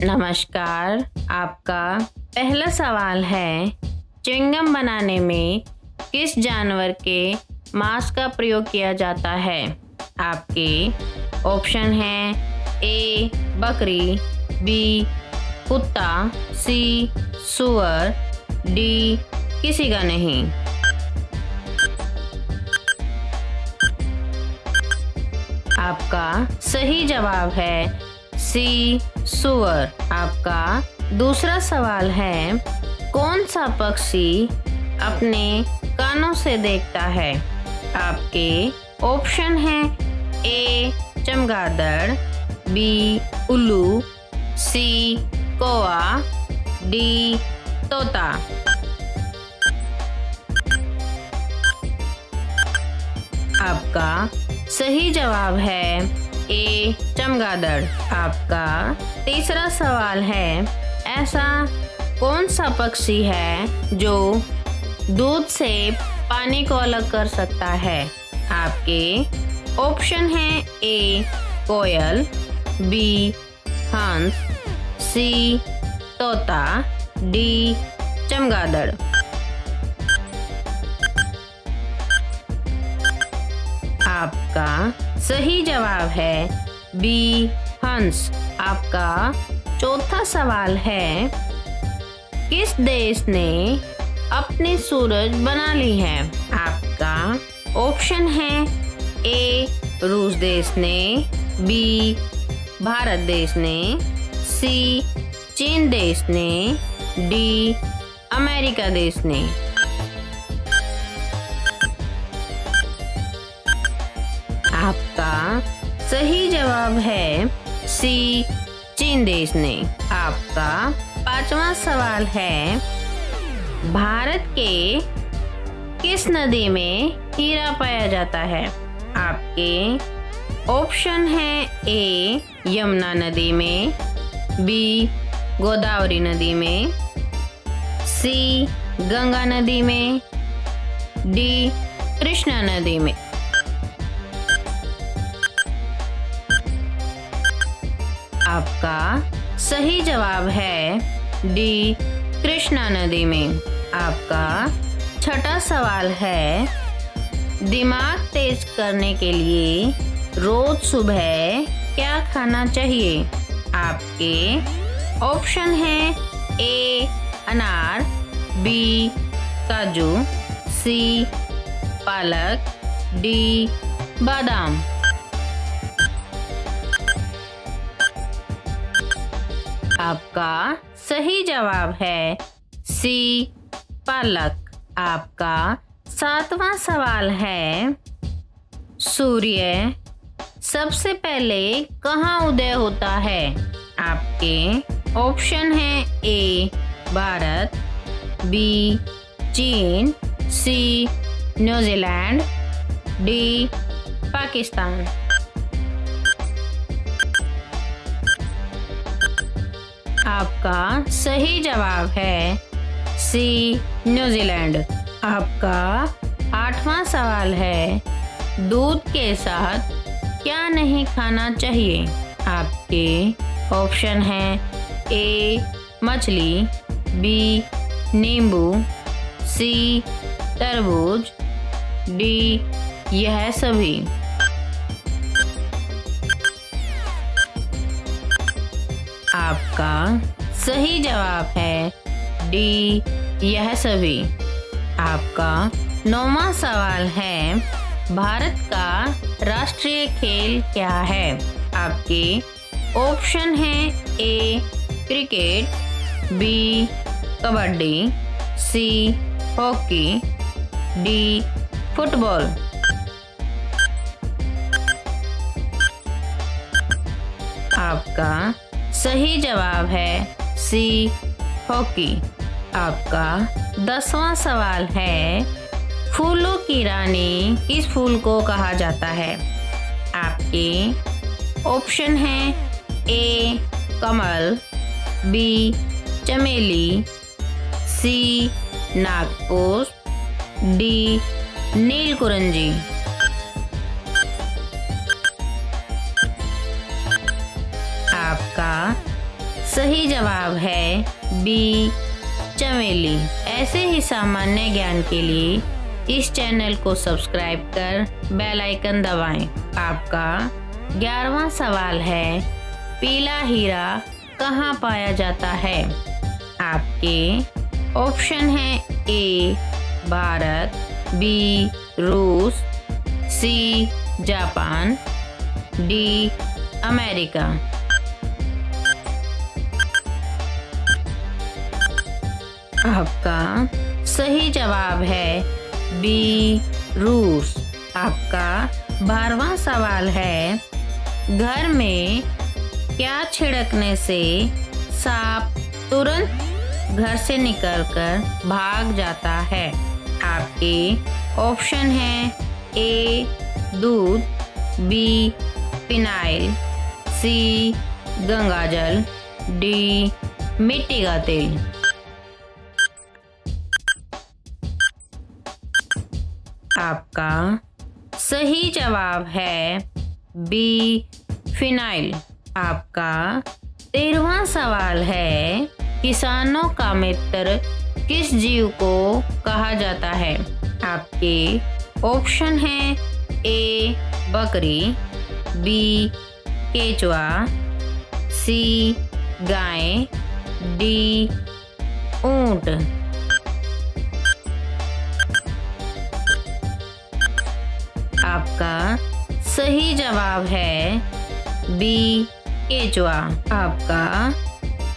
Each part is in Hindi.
नमस्कार। आपका पहला सवाल है, च्युइंगम बनाने में किस जानवर के मांस का प्रयोग किया जाता है? आपके ऑप्शन हैं ए बकरी, बी कुत्ता, सी सूअर, डी किसी का नहीं। आपका सही जवाब है सी सूअर। आपका दूसरा सवाल है, कौन सा पक्षी अपने कानों से देखता है? आपके ऑप्शन हैं ए चमगादड़, बी उल्लू, सी कौवा, डी तोता। आपका सही जवाब है ए चमगादड़। आपका तीसरा सवाल है, ऐसा कौन सा पक्षी है जो दूध से पानी को अलग कर सकता है? आपके ऑप्शन हैं ए कोयल, बी हंस, सी तोता, डी चमगादड़। आपका सही जवाब है बी हंस। आपका चौथा सवाल है, किस देश ने अपनी सूरज बना ली है? आपका ऑप्शन है ए रूस देश ने, बी भारत देश ने, सी चीन देश ने, डी अमेरिका देश ने। आपका सही जवाब है सी चीन देश ने। आपका पांचवा सवाल है, भारत के किस नदी में हीरा पाया जाता है? आपके ऑप्शन हैं ए यमुना नदी में, बी गोदावरी नदी में, सी गंगा नदी में, डी कृष्णा नदी में। आपका सही जवाब है डी कृष्णा नदी में। आपका छठा सवाल है, दिमाग तेज करने के लिए रोज सुबह क्या खाना चाहिए? आपके ऑप्शन हैं ए अनार, बी काजू, सी पालक, डी बादाम। आपका सही जवाब है सी पालक। आपका सातवां सवाल है, सूर्य सबसे पहले कहाँ उदय होता है? आपके ऑप्शन हैं ए भारत, बी चीन, सी न्यूजीलैंड, डी पाकिस्तान। आपका सही जवाब है सी न्यूजीलैंड। आपका आठवां सवाल है, दूध के साथ क्या नहीं खाना चाहिए? आपके ऑप्शन हैं ए मछली, बी नींबू, सी तरबूज, डी यह सभी। आपका सही जवाब है डी यह सभी। आपका नौवां सवाल है, भारत का राष्ट्रीय खेल क्या है? आपके ऑप्शन हैं A cricket, B kabaddi, C hockey, D football. आपका सही जवाब है सी हॉकी। आपका 10वां सवाल है, फूलों की रानी किस फूल को कहा जाता है? आपके ऑप्शन हैं ए कमल, बी चमेली, सी नागपुष्प, डी नीलकुरंजी। आपका सही जवाब है बी चमेली। ऐसे ही सामान्य ज्ञान के लिए इस चैनल को सब्सक्राइब कर बेल आइकन दबाएं। आपका 11वां सवाल है, पीला हीरा कहाँ पाया जाता है? आपके ऑप्शन है ए भारत, बी रूस, सी जापान, डी अमेरिका। आपका सही जवाब है बी रूस। आपका 12वां सवाल है, घर में क्या छिड़कने से सांप तुरंत घर से निकलकर भाग जाता है? आपके ऑप्शन हैं ए दूध, बी फिनाइल, सी गंगाजल, डी मिट्टी का तेल। आपका सही जवाब है बी फिनाइल। आपका 13वां सवाल है, किसानों का मित्र किस जीव को कहा जाता है? आपके ऑप्शन हैं ए बकरी, बी केचुआ, सी गाय, डी ऊंट। आपका सही जवाब है बी केचुआ। आपका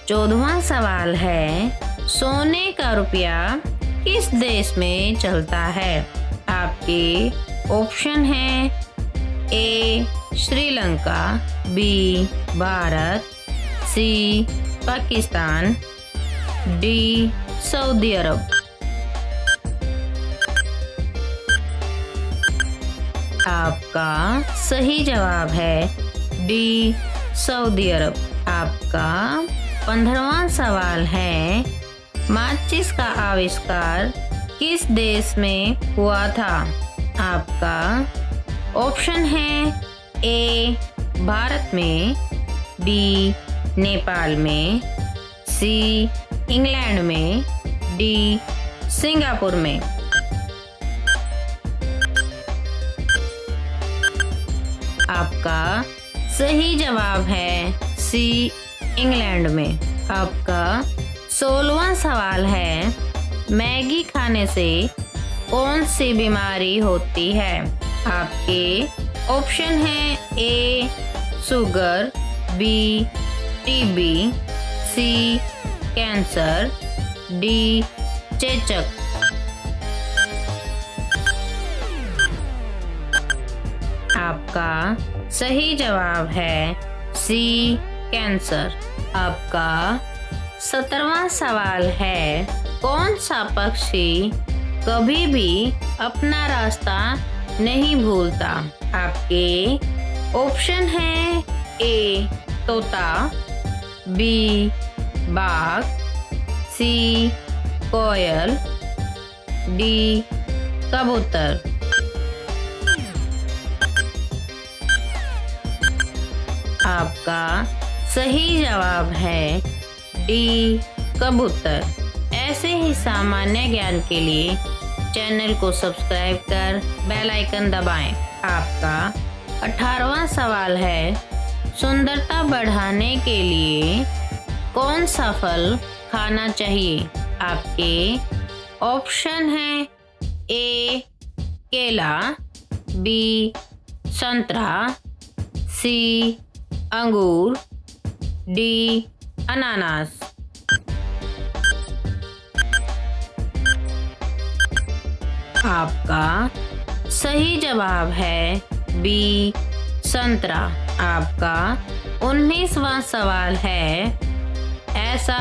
14वां सवाल है, सोने का रुपया किस देश में चलता है? आपके ऑप्शन हैं ए श्रीलंका, बी भारत, सी पाकिस्तान, डी सऊदी अरब। आपका सही जवाब है डी सऊदी अरब। आपका 15वां सवाल है, माचिस का आविष्कार किस देश में हुआ था? आपका ऑप्शन है ए भारत में, बी नेपाल में, सी इंग्लैंड में, डी सिंगापुर में। आपका सही जवाब है सी इंग्लैंड में। आपका 16वां सवाल है, मैगी खाने से कौन सी बीमारी होती है? आपके ऑप्शन हैं ए शुगर, बी टीबी, सी कैंसर, डी चेचक। आपका सही जवाब है सी कैंसर। आपका 17वां सवाल है, कौन सा पक्षी कभी भी अपना रास्ता नहीं भूलता? आपके ऑप्शन हैं ए तोता, बी बाघ, सी कोयल, डी कबूतर। आपका सही जवाब है डी कबूतर। ऐसे ही सामान्य ज्ञान के लिए चैनल को सब्सक्राइब कर बेल आइकन दबाएं। आपका 18वां सवाल है, सुंदरता बढ़ाने के लिए कौन सा फल खाना चाहिए? आपके ऑप्शन हैं ए केला, बी संतरा, सी अंगूर, डी अनानास। आपका सही जवाब है बी संतरा। आपका 19वां सवाल है, ऐसा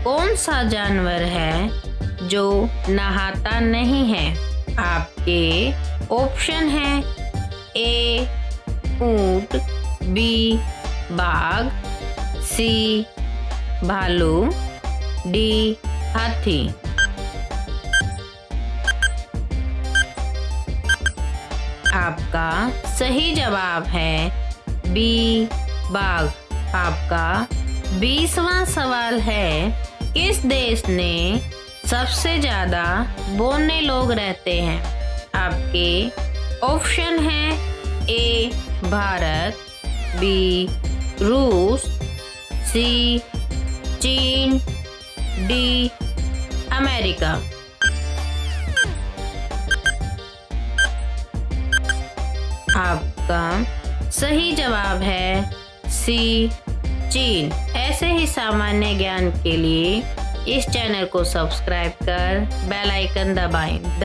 कौन सा जानवर है जो नहाता नहीं है? आपके ऑप्शन हैं ए ऊंट, बी बाघ, सी भालू, डी हाथी। आपका सही जवाब है बी बाघ। आपका 20वां सवाल है, किस देश ने सबसे ज्यादा बोने लोग रहते हैं? आपके ऑप्शन हैं ए भारत, बी रूस, सी चीन, डी अमेरिका। आपका सही जवाब है सी चीन। ऐसे ही सामान्य ज्ञान के लिए इस चैनल को सब्सक्राइब कर बेल आइकन दबाएं।